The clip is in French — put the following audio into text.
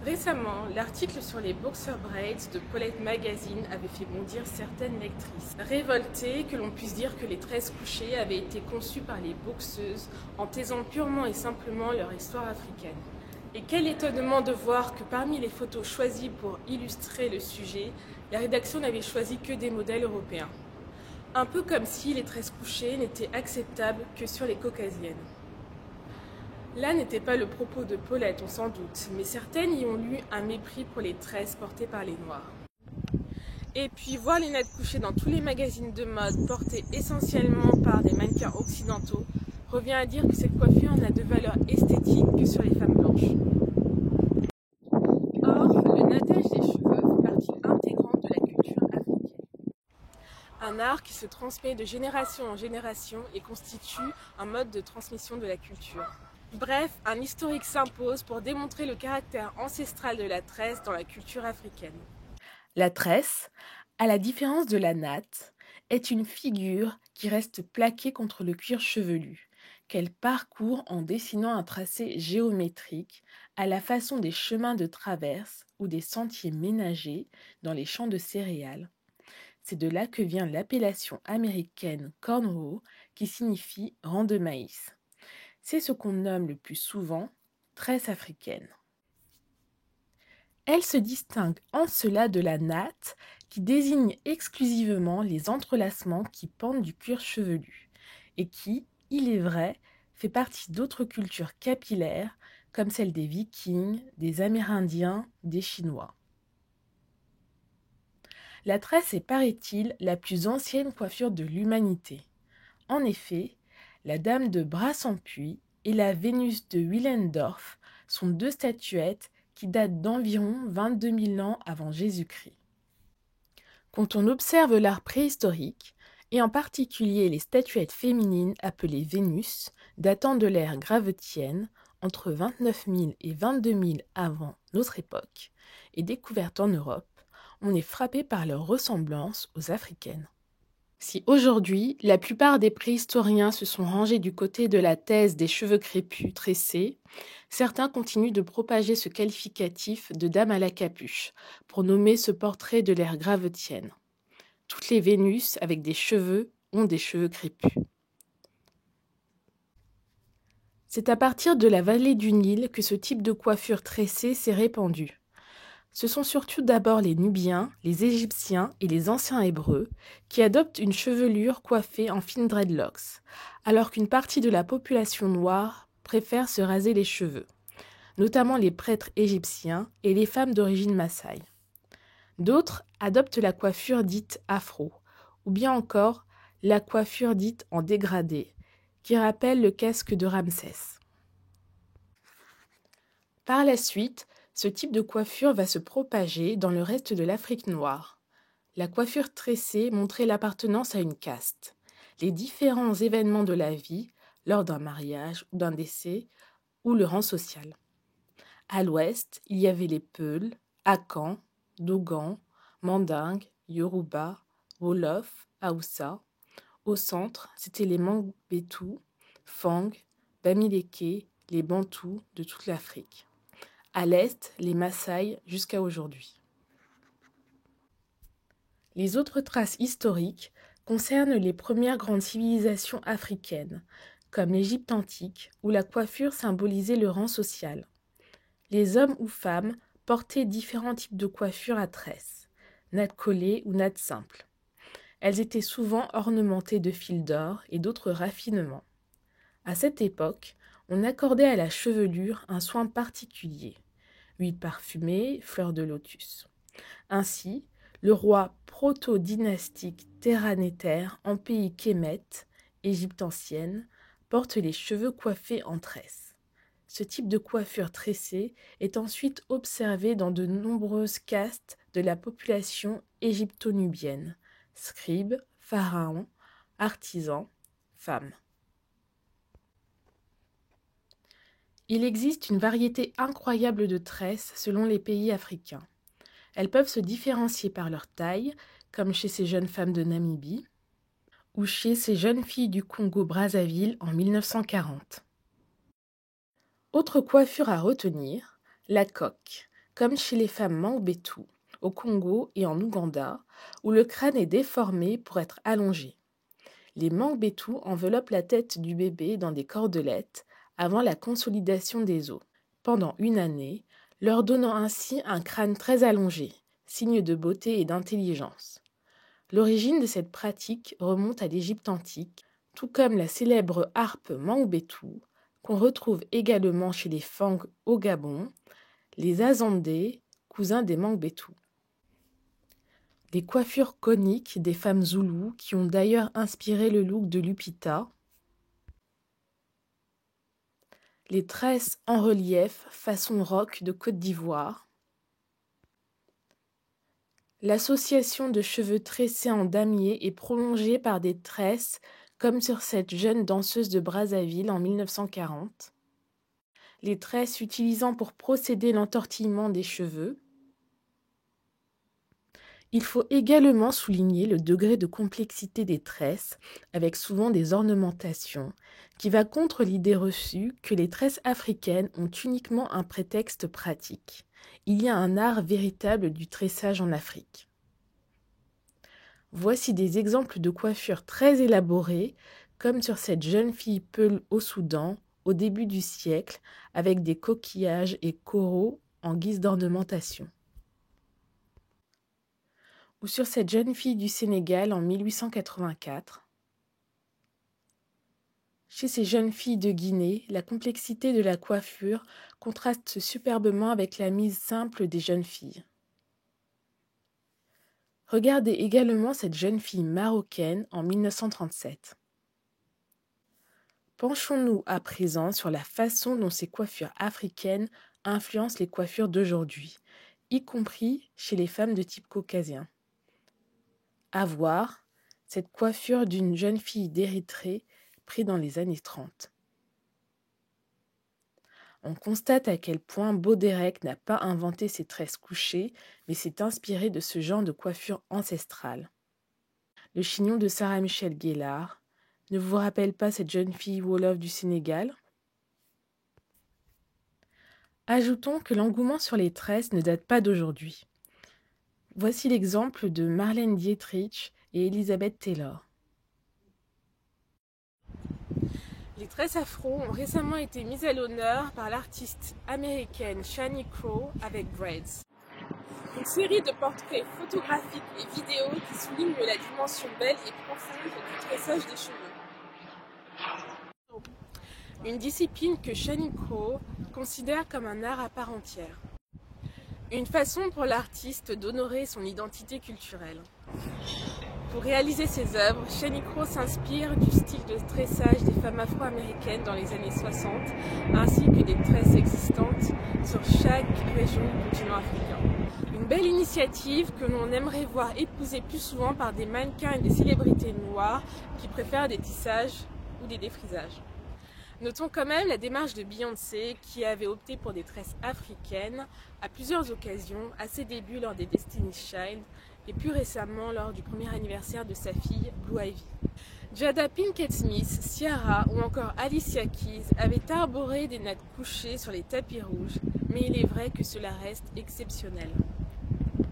Récemment, l'article sur les boxer braids de Paulette Magazine avait fait bondir certaines lectrices, révoltées que l'on puisse dire que les tresses couchées avaient été conçues par les boxeuses en taisant purement et simplement leur histoire africaine. Et quel étonnement de voir que parmi les photos choisies pour illustrer le sujet, la rédaction n'avait choisi que des modèles européens. Un peu comme si les tresses couchées n'étaient acceptables que sur les caucasiennes. Là n'était pas le propos de Paulette, on s'en doute, mais certaines y ont lu un mépris pour les tresses portées par les Noirs. Et puis voir les nattes couchées dans tous les magazines de mode portées essentiellement par des mannequins occidentaux revient à dire que cette coiffure n'a de valeur esthétique que sur les femmes blanches. Or, le nattage des cheveux fait partie intégrante de la culture africaine. Un art qui se transmet de génération en génération et constitue un mode de transmission de la culture. Bref, un historique s'impose pour démontrer le caractère ancestral de la tresse dans la culture africaine. La tresse, à la différence de la natte, est une figure qui reste plaquée contre le cuir chevelu, qu'elle parcourt en dessinant un tracé géométrique à la façon des chemins de traverse ou des sentiers ménagers dans les champs de céréales. C'est de là que vient l'appellation américaine cornrow qui signifie rang de maïs. C'est ce qu'on nomme le plus souvent tresse africaine. Elle se distingue en cela de la natte qui désigne exclusivement les entrelacements qui pendent du cuir chevelu et qui, il est vrai, fait partie d'autres cultures capillaires comme celle des Vikings, des Amérindiens, des Chinois. La tresse est, paraît-il, la plus ancienne coiffure de l'humanité. En effet, la Dame de Brassempouy et la Vénus de Willendorf sont deux statuettes qui datent d'environ 22 000 ans avant Jésus-Christ. Quand on observe l'art préhistorique, et en particulier les statuettes féminines appelées Vénus, datant de l'ère gravettienne, entre 29 000 et 22 000 avant notre époque, et découvertes en Europe, on est frappé par leur ressemblance aux africaines. Si aujourd'hui, la plupart des préhistoriens se sont rangés du côté de la thèse des cheveux crépus tressés, certains continuent de propager ce qualificatif de dame à la capuche pour nommer ce portrait de l'ère gravettienne. Toutes les Vénus avec des cheveux ont des cheveux crépus. C'est à partir de la vallée du Nil que ce type de coiffure tressée s'est répandu. Ce sont surtout d'abord les Nubiens, les Égyptiens et les anciens Hébreux qui adoptent une chevelure coiffée en fines dreadlocks, alors qu'une partie de la population noire préfère se raser les cheveux, notamment les prêtres égyptiens et les femmes d'origine massaï. D'autres adoptent la coiffure dite afro, ou bien encore la coiffure dite en dégradé, qui rappelle le casque de Ramsès. Par la suite, ce type de coiffure va se propager dans le reste de l'Afrique noire. La coiffure tressée montrait l'appartenance à une caste, les différents événements de la vie, lors d'un mariage ou d'un décès, ou le rang social. À l'ouest, il y avait les Peuls, Akans, Dogons, Mandingues, Yoruba, Wolof, Haoussa. Au centre, c'étaient les Mangbetu, Fang, Bamileke, les Bantous de toute l'Afrique. À l'est, les Maasai jusqu'à aujourd'hui. Les autres traces historiques concernent les premières grandes civilisations africaines, comme l'Égypte antique, où la coiffure symbolisait le rang social. Les hommes ou femmes portaient différents types de coiffures à tresses, nattes collées ou nattes simples. Elles étaient souvent ornementées de fils d'or et d'autres raffinements. À cette époque, on accordait à la chevelure un soin particulier. Huile parfumée, fleurs de lotus. Ainsi, le roi proto-dynastique Terranéter en pays Kémet, Égypte ancienne, porte les cheveux coiffés en tresses. Ce type de coiffure tressée est ensuite observé dans de nombreuses castes de la population égypto-nubienne, scribes, pharaons, artisans, femmes. Il existe une variété incroyable de tresses selon les pays africains. Elles peuvent se différencier par leur taille, comme chez ces jeunes femmes de Namibie, ou chez ces jeunes filles du Congo-Brazzaville en 1940. Autre coiffure à retenir, la coque, comme chez les femmes Mangbetu, au Congo et en Ouganda, où le crâne est déformé pour être allongé. Les Mangbetu enveloppent la tête du bébé dans des cordelettes avant la consolidation des os, pendant une année, leur donnant ainsi un crâne très allongé, signe de beauté et d'intelligence. L'origine de cette pratique remonte à l'Égypte antique, tout comme la célèbre harpe Mangbetu, qu'on retrouve également chez les Fang au Gabon, les Azandés, cousins des Mangbetu. Les coiffures coniques des femmes zoulous qui ont d'ailleurs inspiré le look de Lupita. Les tresses en relief façon rock de Côte d'Ivoire. L'association de cheveux tressés en damier et prolongés par des tresses comme sur cette jeune danseuse de Brazzaville en 1940. Les tresses utilisant pour procéder l'entortillement des cheveux. Il faut également souligner le degré de complexité des tresses, avec souvent des ornementations, qui va contre l'idée reçue que les tresses africaines ont uniquement un prétexte pratique. Il y a un art véritable du tressage en Afrique. Voici des exemples de coiffures très élaborées, comme sur cette jeune fille peule au Soudan, au début du siècle, avec des coquillages et coraux en guise d'ornementation. Ou sur cette jeune fille du Sénégal en 1884. Chez ces jeunes filles de Guinée, la complexité de la coiffure contraste superbement avec la mise simple des jeunes filles. Regardez également cette jeune fille marocaine en 1937. Penchons-nous à présent sur la façon dont ces coiffures africaines influencent les coiffures d'aujourd'hui, y compris chez les femmes de type caucasien. À voir, cette coiffure d'une jeune fille d'Érythrée prise dans les années 30. On constate à quel point Baudérec n'a pas inventé ses tresses couchées, mais s'est inspiré de ce genre de coiffure ancestrale. Le chignon de Sarah Michelle Gellar ne vous rappelle pas cette jeune fille Wolof du Sénégal ? Ajoutons que l'engouement sur les tresses ne date pas d'aujourd'hui. Voici l'exemple de Marlène Dietrich et Elizabeth Taylor. Les tresses afro ont récemment été mises à l'honneur par l'artiste américaine Shani Crow avec Braids. Une série de portraits photographiques et vidéos qui soulignent la dimension belle et profonde du tressage des cheveux. Une discipline que Shani Crow considère comme un art à part entière. Une façon pour l'artiste d'honorer son identité culturelle. Pour réaliser ses œuvres, Shani Crow s'inspire du style de tressage des femmes afro-américaines dans les années 60, ainsi que des tresses existantes sur chaque région du continent africain. Une belle initiative que l'on aimerait voir épousée plus souvent par des mannequins et des célébrités noires qui préfèrent des tissages ou des défrisages. Notons quand même la démarche de Beyoncé qui avait opté pour des tresses africaines à plusieurs occasions, à ses débuts lors des Destiny's Child et plus récemment lors du premier anniversaire de sa fille Blue Ivy. Jada Pinkett Smith, Ciara ou encore Alicia Keys avaient arboré des nattes couchées sur les tapis rouges, mais il est vrai que cela reste exceptionnel.